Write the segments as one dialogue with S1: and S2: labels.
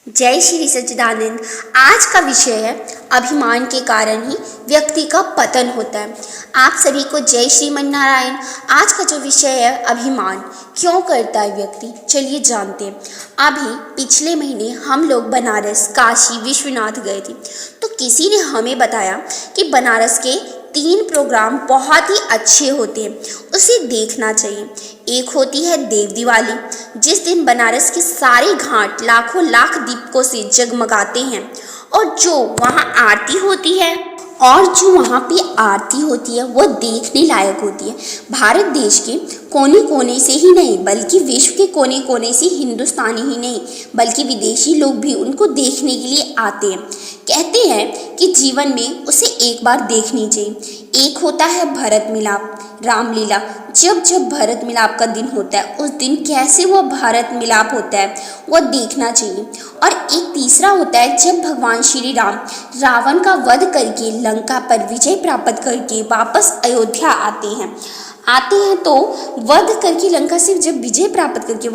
S1: जय श्री सच्चिदानंद। आज का विषय है अभिमान के कारण ही व्यक्ति का पतन होता है। आप सभी को जय श्रीमन नारायण। आज का जो विषय है अभिमान क्यों करता है व्यक्ति, चलिए जानते हैं। अभी पिछले महीने हम लोग बनारस, काशी, विश्वनाथ गए थे, तो किसी ने हमें बताया कि बनारस के 3 प्रोग्राम बहुत ही अच्छे होते हैं, उसे देखना चाहिए। एक होती है देव दिवाली, जिस दिन बनारस के सारे घाट लाखों लाख दीपकों से जगमगाते हैं, और जो वहाँ आरती होती है वो देखने लायक होती है। भारत देश के कोने कोने से ही नहीं बल्कि विश्व के कोने कोने से हिंदुस्तानी ही नहीं बल्कि विदेशी लोग भी उनको देखने के लिए आते हैं। कहते हैं कि जीवन में उसे एक बार देखनी चाहिए। एक होता है भरत मिलाप, रामलीला। जब जब भरत मिलाप का दिन होता है, उस दिन कैसे वो भारत मिलाप होता है वो देखना चाहिए। और एक तीसरा होता है जब भगवान श्री राम रावण का वध करके लंका पर विजय प्राप्त करके वापस अयोध्या आते हैं तो वध करके लंका से जब विजय प्राप्त करके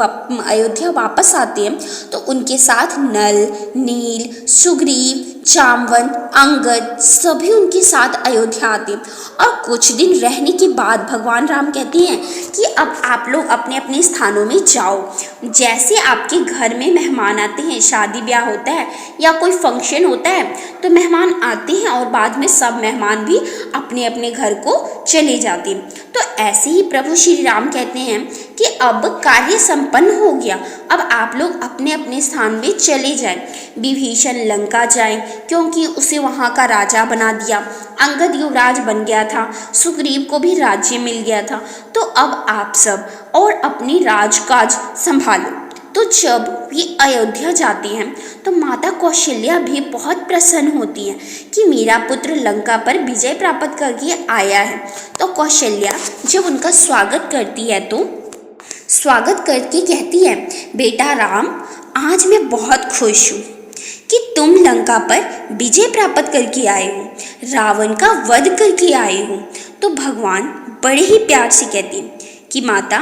S1: अयोध्या वापस आते हैं, तो उनके साथ नल, नील, सुग्रीव, जामवन, अंगद सभी उनके साथ अयोध्या आते हैं। और कुछ दिन रहने के बाद भगवान राम कहते हैं कि अब आप लोग अपने अपने स्थानों में जाओ। जैसे आपके घर में मेहमान आते हैं, शादी ब्याह होता है या कोई फंक्शन होता है, तो मेहमान आते हैं और बाद में सब मेहमान भी अपने अपने घर को चले जाते हैं। तो ऐसे ही प्रभु श्री राम कहते हैं कि अब कार्य संपन्न हो गया, अब आप लोग अपने अपने स्थान में चले जाएं। विभीषण लंका जाएं क्योंकि उसे वहाँ का राजा बना दिया, अंगद युवराज बन गया था, सुग्रीव को भी राज्य मिल गया था। तो अब आप सब और अपनी राजकाज संभालो। तो जब ये अयोध्या जाते हैं तो माता कौशल्या भी बहुत प्रसन्न होती है कि मेरा पुत्र लंका पर विजय प्राप्त करके आया है। तो कौशल्या जब उनका स्वागत करती है तो स्वागत करके कहती है, बेटा राम, आज मैं बहुत खुश हूँ कि तुम लंका पर विजय प्राप्त करके आए हो, रावण का वध करके आए हो। तो भगवान बड़े ही प्यार से कहते हैं कि माता,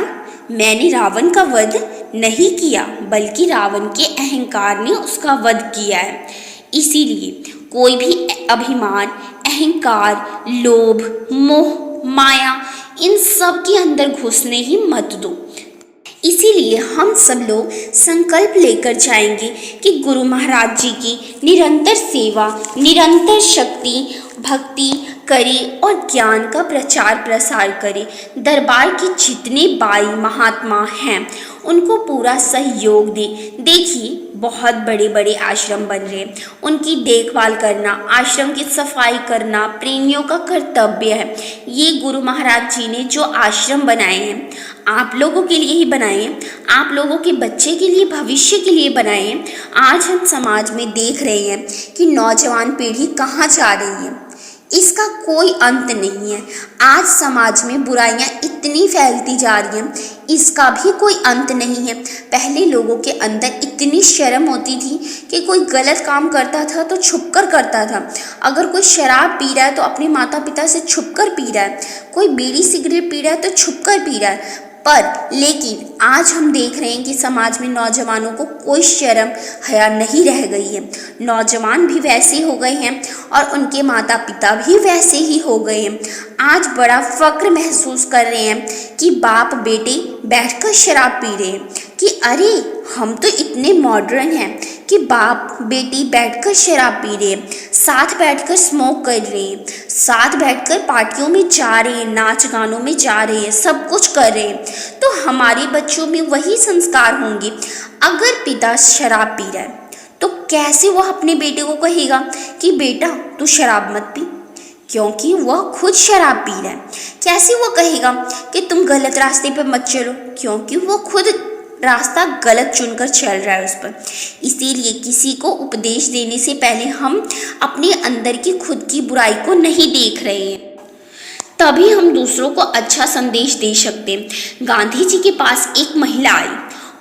S1: मैंने रावण का वध नहीं किया बल्कि रावण के अहंकार ने उसका वध किया है। इसीलिए कोई भी अभिमान, अहंकार, लोभ, मोह, माया इन सब के अंदर घुसने ही मत दो। इसीलिए हम सब लोग संकल्प लेकर जाएंगे कि गुरु महाराज जी की निरंतर सेवा, निरंतर शक्ति, भक्ति करें और ज्ञान का प्रचार प्रसार करें। दरबार के जितने बाई महात्मा हैं उनको पूरा सहयोग दें। देखिए बहुत बड़े बड़े आश्रम बन रहे हैं, उनकी देखभाल करना, आश्रम की सफाई करना प्रेमियों का कर्तव्य है। ये गुरु महाराज जी ने जो आश्रम बनाए हैं आप लोगों के लिए ही बनाए हैं, आप लोगों के बच्चे के लिए, भविष्य के लिए बनाए हैं। आज हम समाज में देख रहे हैं कि नौजवान पीढ़ी कहाँ जा रही है, इसका कोई अंत नहीं है। आज समाज में बुराइयां इतनी फैलती जा रही हैं, इसका भी कोई अंत नहीं है। पहले लोगों के अंदर इतनी शर्म होती थी कि कोई गलत काम करता था तो छुपकर करता था। अगर कोई शराब पी रहा है तो अपने माता पिता से छुपकर पी रहा है, कोई बीड़ी सिगरेट पी रहा है तो छुपकर पी रहा है। लेकिन आज हम देख रहे हैं कि समाज में नौजवानों को कोई शर्म हया नहीं रह गई है। नौजवान भी वैसे हो गए हैं और उनके माता पिता भी वैसे ही हो गए हैं। आज बड़ा फक्र महसूस कर रहे हैं कि बाप बेटे बैठकर शराब पी रहे हैं कि अरे हम तो इतने मॉडर्न हैं कि बाप बेटी बैठकर शराब पी रहे हैं, साथ बैठकर स्मोक कर रहे हैं, साथ बैठकर पार्टियों में जा रहे हैं, नाच गानों में जा रहे हैं, सब कुछ कर रहे हैं। तो हमारे बच्चों में वही संस्कार होंगे। अगर पिता शराब पी रहा है तो कैसे वह अपने बेटे को कहेगा कि बेटा तू शराब मत पी, क्योंकि वह खुद शराब पी रहा है। कैसे वो कहेगा कि तुम गलत रास्ते पर मत चलो, क्योंकि वो खुद रास्ता गलत चुनकर चल रहा है उस पर। इसीलिए किसी को उपदेश देने से पहले हम अपने अंदर की खुद की बुराई को नहीं देख रहे हैं, तभी हम दूसरों को अच्छा संदेश दे सकते हैं। गांधी जी के पास एक महिला आई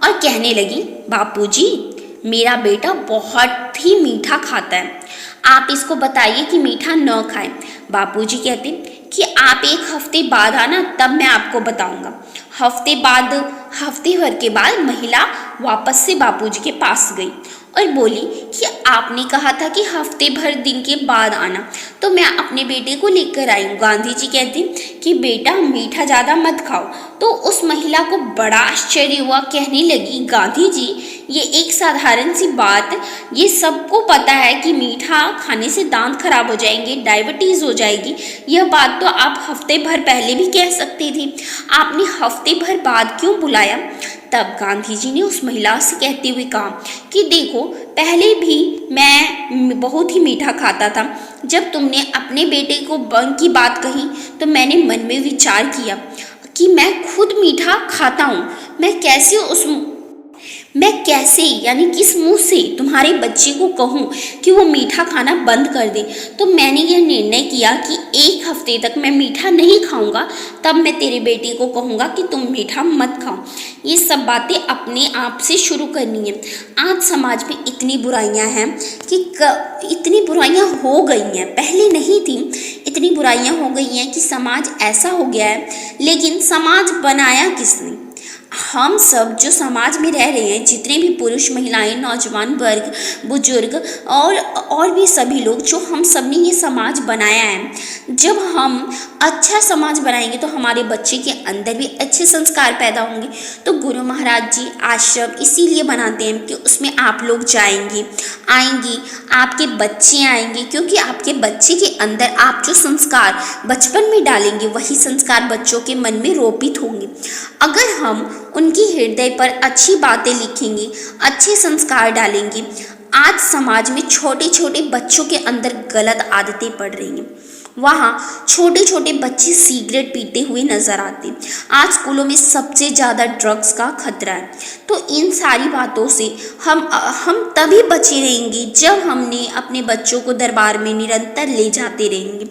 S1: और कहने लगी, बापूजी मेरा बेटा बहुत ही मीठा खाता है, आप इसको बताइए कि मीठा न खाए। बापूजी कहते कि आप 1 हफ्ते बाद आना, तब मैं आपको बताऊंगा। हफ्ते भर के बाद महिला वापस से बापूजी के पास गई और बोली कि आपने कहा था कि हफ्ते भर दिन के बाद आना, तो मैं अपने बेटे को लेकर आई हूँ। गांधी जी कहते कि बेटा मीठा ज़्यादा मत खाओ। तो उस महिला को बड़ा आश्चर्य हुआ, कहने लगी गांधी जी ये एक साधारण सी बात, ये सबको पता है कि मीठा खाने से दांत खराब हो जाएंगे, डायबिटीज़ हो जाएगी। यह बात तो आप हफ्ते भर पहले भी कह सकते थे, आपने हफ्ते भर बाद क्यों बुलाया? तब गांधी जी ने उस महिला से कहते हुए कहा कि देखो, पहले भी मैं बहुत ही मीठा खाता था। जब तुमने अपने बेटे को की बात कही तो मैंने मन में विचार किया कि मैं खुद मीठा खाता हूँ, मैं कैसे यानी किस मुंह से तुम्हारे बच्चे को कहूँ कि वो मीठा खाना बंद कर दे। तो मैंने यह निर्णय किया कि एक हफ्ते तक मैं मीठा नहीं खाऊंगा, तब मैं तेरे बेटे को कहूँगा कि तुम मीठा मत खाओ। ये सब बातें अपने आप से शुरू करनी है। आज समाज में इतनी बुराइयां हैं कि इतनी बुराइयां हो गई हैं, पहले नहीं थी। इतनी बुराइयां हो गई हैं कि समाज ऐसा हो गया है, लेकिन समाज बनाया किसने? हम सब जो समाज में रह रहे हैं, जितने भी पुरुष, महिलाएं, नौजवान वर्ग, बुजुर्ग और भी सभी लोग, जो हम सब ने ये समाज बनाया है। जब हम अच्छा समाज बनाएंगे तो हमारे बच्चे के अंदर भी अच्छे संस्कार पैदा होंगे। तो गुरु महाराज जी आश्रम इसीलिए बनाते हैं कि उसमें आप लोग जाएंगे, आएंगी, आपके बच्चे आएंगे, क्योंकि आपके बच्चे के अंदर आप जो संस्कार बचपन में डालेंगे वही संस्कार बच्चों के मन में रोपित होंगे। अगर हम उनकी हृदय पर अच्छी बातें लिखेंगे, अच्छे संस्कार डालेंगे। आज समाज में छोटे छोटे बच्चों के अंदर गलत आदतें पड़ रही हैं। वहाँ छोटे छोटे बच्चे सिगरेट पीते हुए नजर आते हैं। आज स्कूलों में सबसे ज़्यादा ड्रग्स का खतरा है। तो इन सारी बातों से हम तभी बचे रहेंगे जब हमने अपने बच्चों को दरबार में निरंतर ले जाते रहेंगे।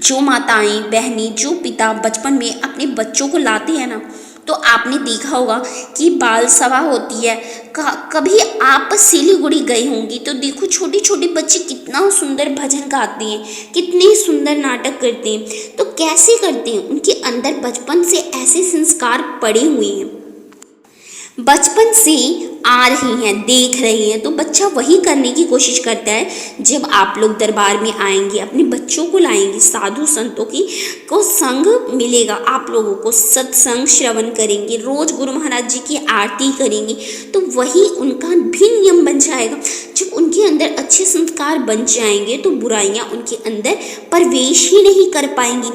S1: जो माताएं, बहनें, जो पिता बचपन में अपने बच्चों को लाते हैं ना, तो आपने देखा होगा कि बाल सभा होती है। कभी आप सिलीगुड़ी गए होंगे तो देखो, छोटे छोटे बच्चे कितना सुंदर भजन गाते हैं, कितने सुंदर नाटक करते हैं। तो कैसे करते हैं? उनके अंदर बचपन से ऐसे संस्कार पड़े हुए हैं, बचपन से आ रही हैं, देख रही हैं। तो बच्चा वही करने की कोशिश करता है। जब आप लोग दरबार में आएंगे, अपने बच्चों को लाएंगे, साधु संतों को संग मिलेगा, आप लोगों को सत्संग श्रवण करेंगे, रोज गुरु महाराज जी की आरती करेंगे, तो वही उनका भी नियम बन जाएगा। जब उनके अंदर अच्छे संस्कार बन जाएंगे तो बुराइयां उनके अंदर प्रवेश ही नहीं कर पाएंगी।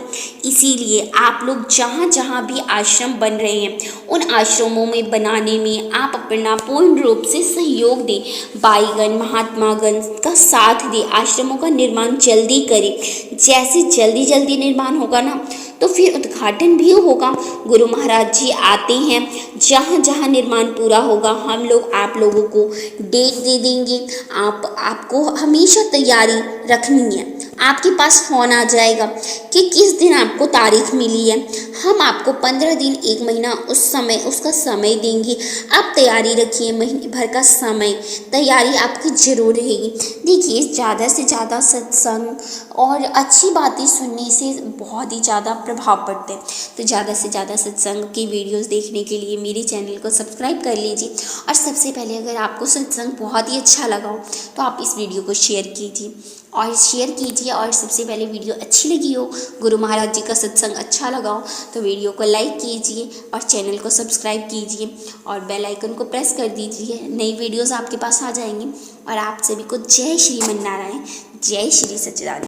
S1: इसीलिए आप लोग जहाँ जहाँ भी आश्रम बन रहे हैं, उन आश्रमों में बनाने में आप अपना पूर्ण रूप से सहयोग दें। भाईगण, महात्मागण का साथ दें। आश्रमों का निर्माण जल्दी करें। जैसे जल्दी जल्दी निर्माण होगा ना, तो फिर उद्घाटन भी होगा। गुरु महाराज जी आते हैं, जहाँ जहाँ निर्माण पूरा होगा हम लोग आप लोगों को डेट दे देंगे। आपको हमेशा तैयारी रखनी है। आपके पास फ़ोन आ जाएगा कि किस दिन आपको तारीख मिली है। हम आपको 15 दिन, 1 महीना उसका समय देंगे। आप तैयारी रखिए, महीने भर का समय तैयारी आपकी ज़रूर रहेगी। देखिए, ज़्यादा से ज़्यादा सत्संग और अच्छी बातें सुनने से बहुत ही ज़्यादा प्रभाव पड़ते हैं। तो ज़्यादा से ज़्यादा सत्संग की वीडियोस देखने के लिए मेरे चैनल को सब्सक्राइब कर लीजिए। और सबसे पहले, अगर आपको सत्संग बहुत ही अच्छा लगा हो तो आप इस वीडियो को शेयर कीजिए और सबसे पहले वीडियो अच्छी लगी हो, गुरु महाराज जी का सत्संग अच्छा लगा हो, तो वीडियो को लाइक कीजिए और चैनल को सब्सक्राइब कीजिए और बेल आइकन को प्रेस कर दीजिए। नई वीडियोस आपके पास आ जाएंगी। और आप सभी को जय श्रीमन नारायण, जय श्री सच्चिदानंद।